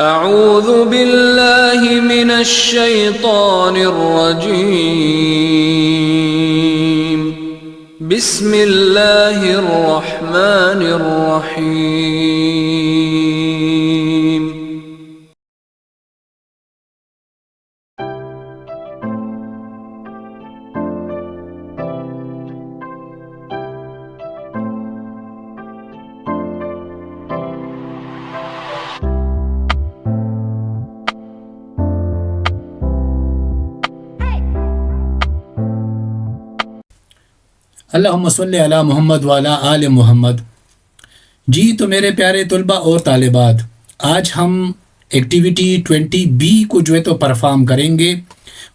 अऊज़ु बिल्लाहि मिनश शैतानिर रजीम। बिस्मिल्लाहिर रहमानिर रहीम। अल्लाहुम्मा सल्ली अला मोहम्मद वाला आल मोहम्मद। जी तो मेरे प्यारे तलबा और तालिबात, आज हम एक्टिविटी 20B को जो है तो परफॉर्म करेंगे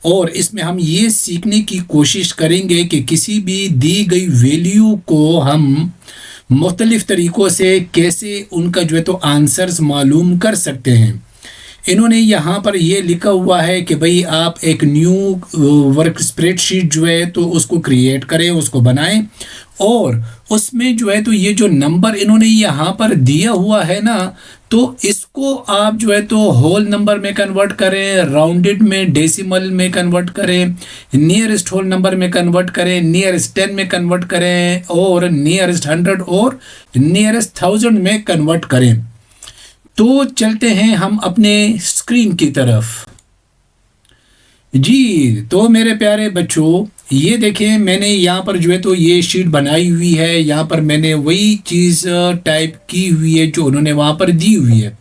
और इसमें हम ये सीखने की कोशिश करेंगे कि किसी भी दी गई वैल्यू को हम मुख्तलिफ़ तरीक़ों से कैसे उनका जो है तो आंसर्स मालूम कर सकते हैं। इन्होंने यहाँ पर ये लिखा हुआ है कि भाई आप एक न्यू वर्क स्प्रेडशीट जो है तो उसको क्रिएट करें, उसको बनाएं और उसमें जो है तो ये जो नंबर इन्होंने यहाँ पर दिया हुआ है ना, तो इसको आप जो है तो होल नंबर में कन्वर्ट करें, राउंडेड में डेसिमल में कन्वर्ट करें, नियरेस्ट होल नंबर में कन्वर्ट करें, नियरेस्ट 10 में कन्वर्ट करें और नियरेस्ट 100 और नियरेस्ट 1000 में कन्वर्ट करें। तो चलते हैं हम अपने स्क्रीन की तरफ। जी तो मेरे प्यारे बच्चों, ये देखें मैंने यहाँ पर जो है तो ये शीट बनाई हुई है। यहाँ पर मैंने वही चीज़ टाइप की हुई है जो उन्होंने वहाँ पर दी हुई है।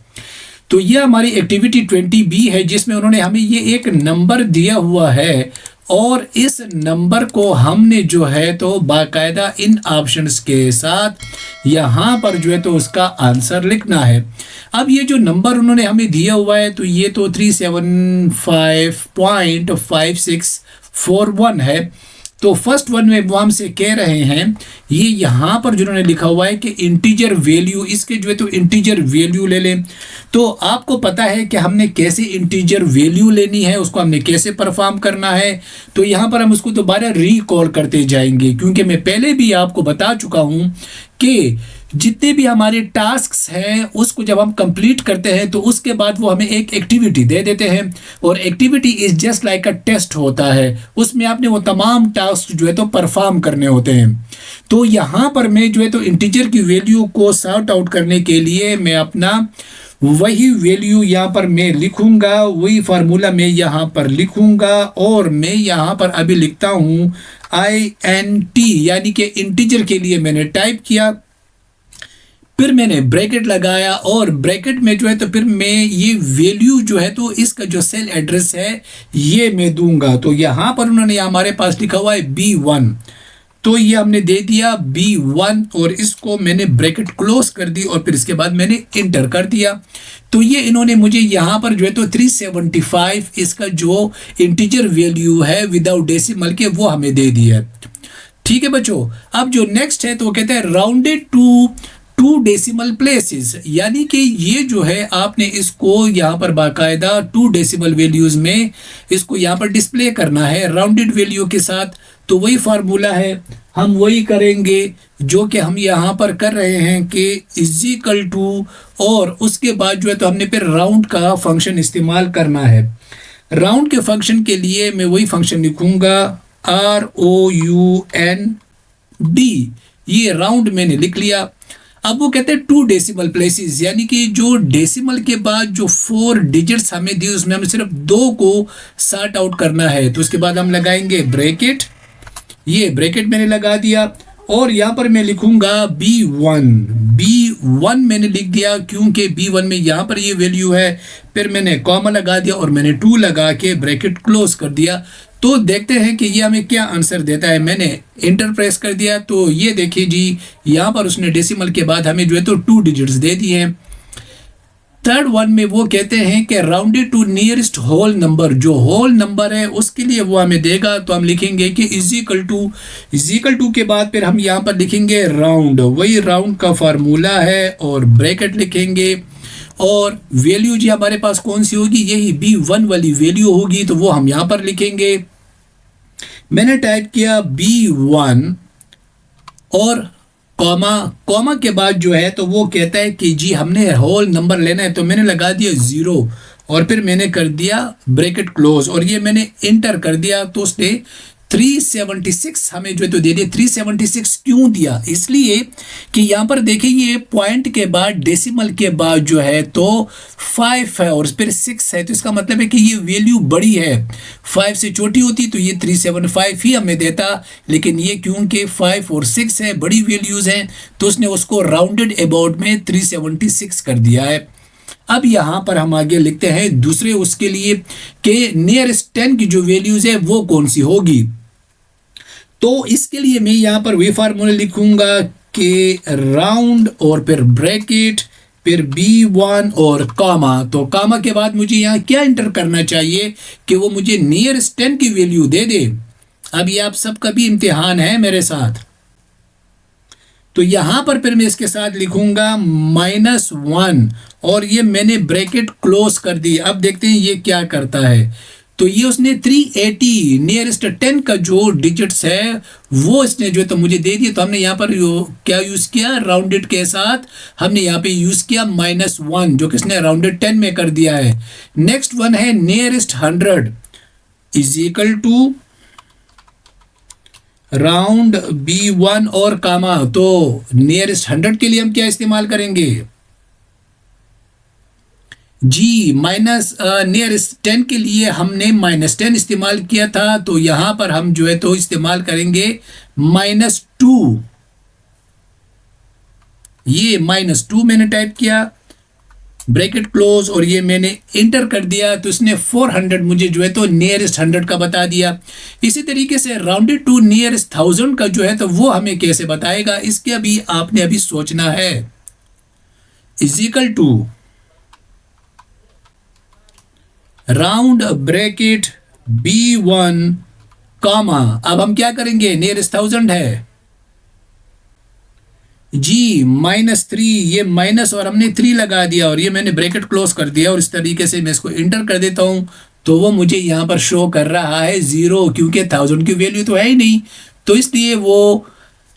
तो ये हमारी एक्टिविटी 20B है जिसमें उन्होंने हमें ये एक नंबर दिया हुआ है और इस नंबर को हमने जो है तो बाकायदा इन ऑप्शंस के साथ यहाँ पर जो है तो उसका आंसर लिखना है। अब ये जो नंबर उन्होंने हमें दिया हुआ है तो ये तो 375.5641 है। तो फर्स्ट वन में वो हमसे कह रहे हैं, ये यहाँ पर जिन्होंने लिखा हुआ है कि इंटीजर वैल्यू, इसके जो है तो इंटीजर वैल्यू ले लें। तो आपको पता है कि हमने कैसे इंटीजर वैल्यू लेनी है, उसको हमने कैसे परफॉर्म करना है। तो यहाँ पर हम उसको दोबारा रिकॉल करते जाएंगे क्योंकि मैं पहले भी आपको बता चुका हूँ कि जितने भी हमारे टास्क्स हैं उसको जब हम कंप्लीट करते हैं तो उसके बाद वो हमें एक एक्टिविटी दे देते हैं और activity is just like a test होता है। उसमें आपने वो तमाम टास्क जो है तो परफॉर्म करने होते हैं। तो यहाँ पर मैं जो है तो इंटीजर की वैल्यू को सॉर्ट आउट करने के लिए मैं अपना वही वैल्यू यहाँ पर मैं लिखूँगा, वही फार्मूला मैं यहाँ पर लिखूँगा और मैं यहाँ पर अभी लिखता हूँ INT, यानी कि इंटीजर के लिए मैंने टाइप किया, फिर मैंने ब्रैकेट लगाया और ब्रैकेट में जो है तो फिर मैं ये वैल्यू जो है तो इसका जो सेल एड्रेस है ये मैं दूंगा। तो यहाँ पर उन्होंने हमारे पास लिखा हुआ है B1, तो ये हमने दे दिया B1 और इसको मैंने ब्रैकेट क्लोज कर दी और फिर इसके बाद मैंने इंटर कर दिया। तो ये इन्होंने मुझे यहाँ पर जो है तो 375 इसका जो इंटीजर वैल्यू है विदाउट डेसिमल के वो हमें दे दिया। ठीक है बच्चों, अब जो नेक्स्ट है तो वो कहते हैं राउंडेड टू 2 डेसिमल प्लेसेस, यानी कि ये जो है आपने इसको यहाँ पर बाकायदा 2 डेसिमल वैल्यूज़ में इसको यहाँ पर डिस्प्ले करना है राउंडेड वैल्यू के साथ। तो वही फार्मूला है, हम वही करेंगे जो कि हम यहाँ पर कर रहे हैं कि इक्वल टू और उसके बाद जो है तो हमने फिर राउंड का फंक्शन इस्तेमाल करना है। राउंड के फंक्शन के लिए मैं वही फंक्शन लिखूँगा ROUND, ये राउंड मैंने लिख लिया। अब वो कहते हैं 2 डेसिमल प्लेसेस, यानी कि जो डेसिमल के बाद जो 4 डिजिट्स हमें दी उसमें हमें सिर्फ 2 को सॉर्ट आउट करना है। तो उसके बाद हम लगाएंगे ब्रैकेट, ये ब्रैकेट मैंने लगा दिया और यहाँ पर मैं लिखूंगा B1 मैंने लिख दिया क्योंकि B1 में यहाँ पर ये वैल्यू है। फिर मैंने कॉमा लगा दिया और मैंने 2 लगा के ब्रैकेट क्लोज कर दिया। तो देखते हैं कि ये हमें क्या आंसर देता है। मैंने इंटर प्रेस कर दिया तो ये देखिए जी, यहाँ पर उसने डेसिमल के बाद हमें जो है तो 2 डिजिट्स दे दिए हैं। थर्ड वन में वो कहते हैं कि rounded to nearest whole number, जो होल नंबर है उसके लिए वो हमें देगा। तो हम लिखेंगे कि इक्वल टू के बाद फिर हम यहाँ पर लिखेंगे राउंड, वही राउंड का फार्मूला है और ब्रैकेट लिखेंगे और वैल्यू जी हमारे पास कौन सी होगी, यही B1 वाली वैल्यू होगी। तो वो हम यहाँ पर लिखेंगे, मैंने टाइप किया B1 और कॉमा के बाद जो है तो वो कहता है कि जी हमने होल नंबर लेना है, तो मैंने लगा दिया 0 और फिर मैंने कर दिया ब्रैकेट क्लोज और ये मैंने इंटर कर दिया, तो उसने 376 हमें जो है तो दे दिया। 376 क्यों दिया? इसलिए कि यहाँ पर देखिए ये पॉइंट के बाद डेसिमल के बाद जो है तो 5 है और फिर 6 है, तो इसका मतलब है कि ये वैल्यू बड़ी है। 5 से छोटी होती तो ये 375 ही हमें देता, लेकिन ये क्योंकि 5 और 6 है, बड़ी वैल्यूज हैं, तो उसने उसको राउंडेड अबाउट में 376 कर दिया है। अब यहाँ पर हम आगे लिखते हैं दूसरे उसके लिए कि नियरेस्ट 10 की जो वैल्यूज है वो कौन सी होगी। तो इसके लिए मैं यहाँ पर वे फार्मूला लिखूंगा कि राउंड और फिर ब्रैकेट फिर B1 और कामा। तो कामा के बाद मुझे यहाँ क्या इंटर करना चाहिए कि वो मुझे नियरेस्ट 10 की वैल्यू दे दे। अब ये आप सबका भी इम्तिहान है मेरे साथ। तो यहां पर फिर मैं इसके साथ लिखूंगा -1 और ये मैंने ब्रैकेट क्लोज कर दी। अब देखते हैं ये क्या करता है। तो ये उसने 380 नियरेस्ट 10 का जो डिजिट्स है वो इसने जो तो मुझे दे दिया। तो हमने यहाँ पर क्या यूज किया, राउंडेड के साथ हमने यहाँ पे यूज किया -1 जो किसने राउंडेड 10 में कर दिया है। नेक्स्ट वन है nearest 100 is equal to round B1 और कामा। तो नियरेस्ट 100 के लिए हम क्या इस्तेमाल करेंगे, जी नियरेस्ट 10 के लिए हमने -10 इस्तेमाल किया था, तो यहां पर हम जो है तो इस्तेमाल करेंगे -2। ये -2 मैंने टाइप किया, ब्रैकेट क्लोज और ये मैंने इंटर कर दिया, तो इसने 400 मुझे जो है तो नियरेस्ट 100 का बता दिया। इसी तरीके से राउंडेड टू नियरेस्ट 1000 का जो है तो वो हमें कैसे बताएगा, इसके अभी आपने अभी सोचना है। Is equal to round bracket B1 comma. अब हम क्या करेंगे, नियरेस्ट 1000 है जी -3, ये माइनस और हमने 3 लगा दिया और ये मैंने ब्रैकेट क्लोज कर दिया और इस तरीके से मैं इसको इंटर कर देता हूं, तो वो मुझे यहां पर शो कर रहा है 0, क्योंकि 1000 की वैल्यू तो है ही नहीं, तो इसलिए वो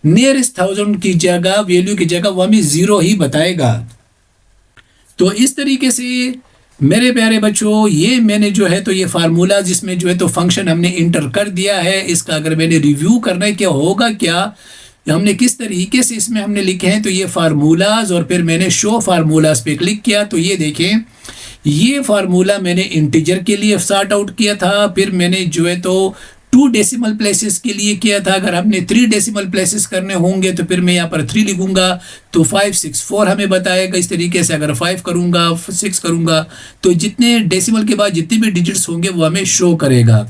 नियरेस्ट 1000 की जगह वैल्यू की जगह वो हमें 0 ही बताएगा। तो इस तरीके से मेरे प्यारे बच्चों ये मैंने जो है तो ये फार्मूला जिसमें जो है तो फंक्शन हमने इंटर कर दिया है, इसका अगर मैंने रिव्यू करना है क्या होगा, क्या हमने किस तरीके से इसमें हमने लिखे हैं, तो ये फार्मूलाज और फिर मैंने शो फार्मूलाज पे क्लिक किया। तो ये देखें ये फार्मूला मैंने इंटीजर के लिए सॉर्ट आउट किया था, फिर मैंने जो है तो 2 डेसिमल प्लेसेस के लिए किया था। अगर हमने 3 डेसिमल प्लेसेस करने होंगे तो फिर मैं यहाँ पर 3 लिखूंगा, तो 564 हमें बताएगा। इस तरीके से अगर 5 करूंगा 6 करूंगा तो जितने डेसिमल के बाद जितने भी डिजिट्स होंगे वो हमें शो करेगा।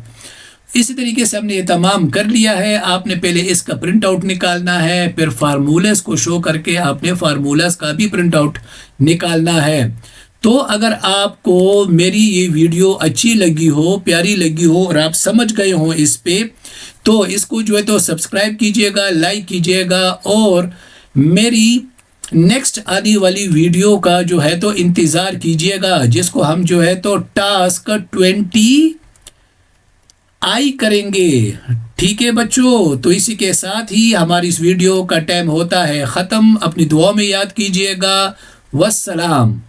इसी तरीके से हमने ये तमाम कर लिया है। आपने पहले इसका प्रिंट आउट निकालना है, फिर फार्मूलाज को शो करके आपने फार्मूलाज का भी प्रिंट आउट निकालना है। तो अगर आपको मेरी ये वीडियो अच्छी लगी हो, प्यारी लगी हो और आप समझ गए हो इस पे, तो इसको जो है तो सब्सक्राइब कीजिएगा, लाइक कीजिएगा और मेरी नेक्स्ट आने वाली वीडियो का जो है तो इंतज़ार कीजिएगा, जिसको हम जो है तो टास्क 20 करेंगे। ठीक है बच्चों, तो इसी के साथ ही हमारी इस वीडियो का टाइम होता है ख़त्म। अपनी दुआ में याद कीजिएगा। वस्सलाम।